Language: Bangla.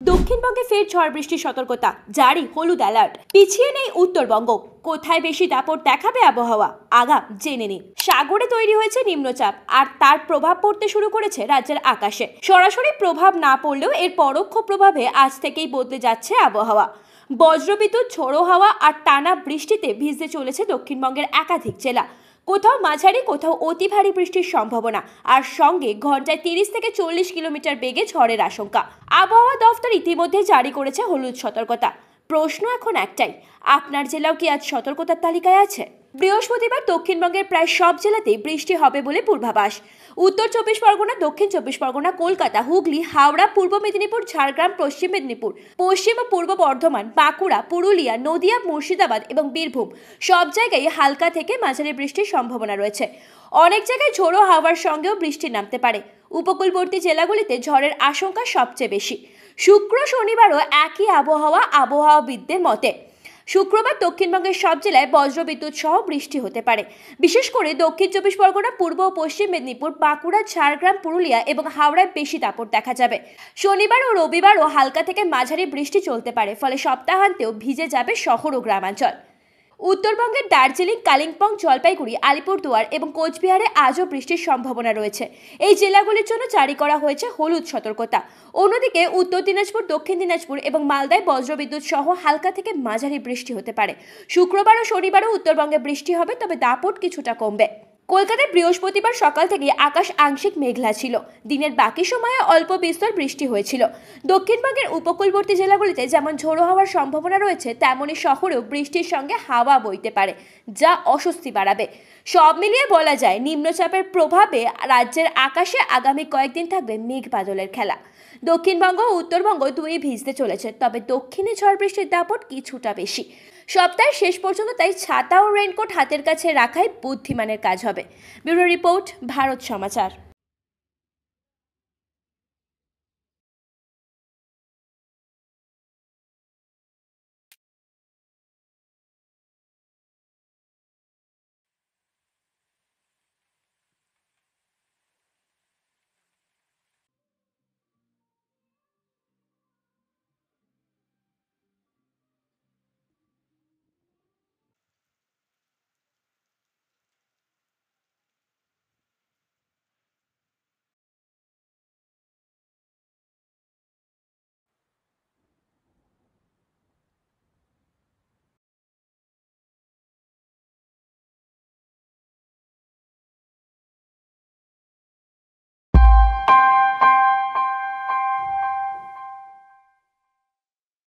দক্ষিণবঙ্গে ফের ঝড় বৃষ্টির সতর্কতা জারি, হলুদ অ্যালার্ট। পিছিয়ে নেই উত্তরবঙ্গ, কোথায় বেশি দাপট দেখাবে আবহাওয়া আগাম জেনে নিন। সাগরে তৈরি হয়েছে নিম্নচাপ আর তার প্রভাব পড়তে শুরু করেছে রাজ্যের আকাশে। সরাসরি প্রভাব না পড়লেও এর পরোক্ষ প্রভাবে আজ থেকেই বদলে যাচ্ছে আবহাওয়া। বজ্রবিদ্যুৎ, ঝোড়ো হাওয়া আর টানা বৃষ্টিতে ভিজতে চলেছে দক্ষিণবঙ্গের একাধিক জেলা। কোথাও মাঝারি, কোথাও অতি ভারী বৃষ্টির সম্ভাবনা, আর সঙ্গে ঘন্টায় 30 থেকে 40 কিলোমিটার বেগে ঝড়ের আশঙ্কা। আবহাওয়া দফতর ইতিমধ্যে জারি করেছে হলুদ সতর্কতা। প্রশ্ন এখন একটাই, আপনার জেলাও কি আজ সতর্কতার তালিকায় আছে? বৃহস্পতিবার দক্ষিণবঙ্গের প্রায় সব জেলাতেই বৃষ্টি হবে বলে পূর্বাভাস। উত্তর 24 পরগনা, দক্ষিণ 24 পরগনা, কলকাতা, হুগলি, হাওড়া, পূর্ব মেদিনীপুর, ঝাড়গ্রাম, পশ্চিম মেদিনীপুর, পশ্চিম ও পূর্ব বর্ধমান, বাঁকুড়া, পুরুলিয়া, নদিয়া, মুর্শিদাবাদ এবং বীরভূম সব জায়গায় হালকা থেকে মাঝারি বৃষ্টির সম্ভাবনা রয়েছে। অনেক জায়গায় ঝোড়ো হাওয়ার সঙ্গেও বৃষ্টি নামতে পারে। উপকূলবর্তী জেলাগুলিতে ঝড়ের আশঙ্কা সবচেয়ে বেশি। শুক্র শনিবারও একই আবহাওয়াবিদদের মতে। শুক্রবার দক্ষিণবঙ্গের সব জেলায় বজ্রবিদ্যুৎ সহ বৃষ্টি হতে পারে। বিশেষ করে দক্ষিণ 24 পরগনা, পূর্ব ও পশ্চিম মেদিনীপুর, বাঁকুড়া, ঝাড়গ্রাম, পুরুলিয়া এবং হাওড়ায় বেশি দাপট দেখা যাবে। শনিবার ও রবিবারও হালকা থেকে মাঝারি বৃষ্টি চলতে পারে, ফলে সপ্তাহান্তেও ভিজে যাবে শহর ও গ্রামাঞ্চল। উত্তরবঙ্গের দার্জিলিং, কালিম্পং, জলপাইগুড়ি, আলিপুরদুয়ার এবং কোচবিহারে আজও বৃষ্টির সম্ভাবনা রয়েছে। এই জেলাগুলির জন্য জারি করা হয়েছে হলুদ সতর্কতা। অন্যদিকে উত্তর দিনাজপুর, দক্ষিণ দিনাজপুর এবং মালদায় বজ্রবিদ্যুৎ সহ হালকা থেকে মাঝারি বৃষ্টি হতে পারে। শুক্রবার ও শনিবারও উত্তরবঙ্গে বৃষ্টি হবে, তবে দাপট কিছুটা কমবে। কলকাতায় বৃহস্পতিবার সকাল থেকে আকাশ আংশিক মেঘলা ছিল। দিনের বাকি সময়ে অল্প বিস্তর বৃষ্টি হয়েছিল। দক্ষিণবঙ্গের উপকূলবর্তী জেলাগুলিতে যেমন ঝোড়ো হওয়ার সম্ভাবনা রয়েছে, তেমনই শহরেও বৃষ্টির সঙ্গে হাওয়া বইতে পারে, যা অস্বস্তি বাড়াবে। সব মিলিয়ে বলা যায়, নিম্নচাপের প্রভাবে রাজ্যের আকাশে আগামী কয়েকদিন থাকবে মেঘ বাদলের খেলা। দক্ষিণবঙ্গ ও উত্তরবঙ্গ দুই ভিজতে চলেছে, তবে দক্ষিণে ঝড় বৃষ্টির দাপট কিছুটা বেশি। সপ্তাহের শেষ পর্যন্ত তাই ছাতা ও রেইনকোট হাতের কাছে রাখাই বুদ্ধিমানের কাজ হবে। ব্যুরো রিপোর্ট, ভারত সমাচার।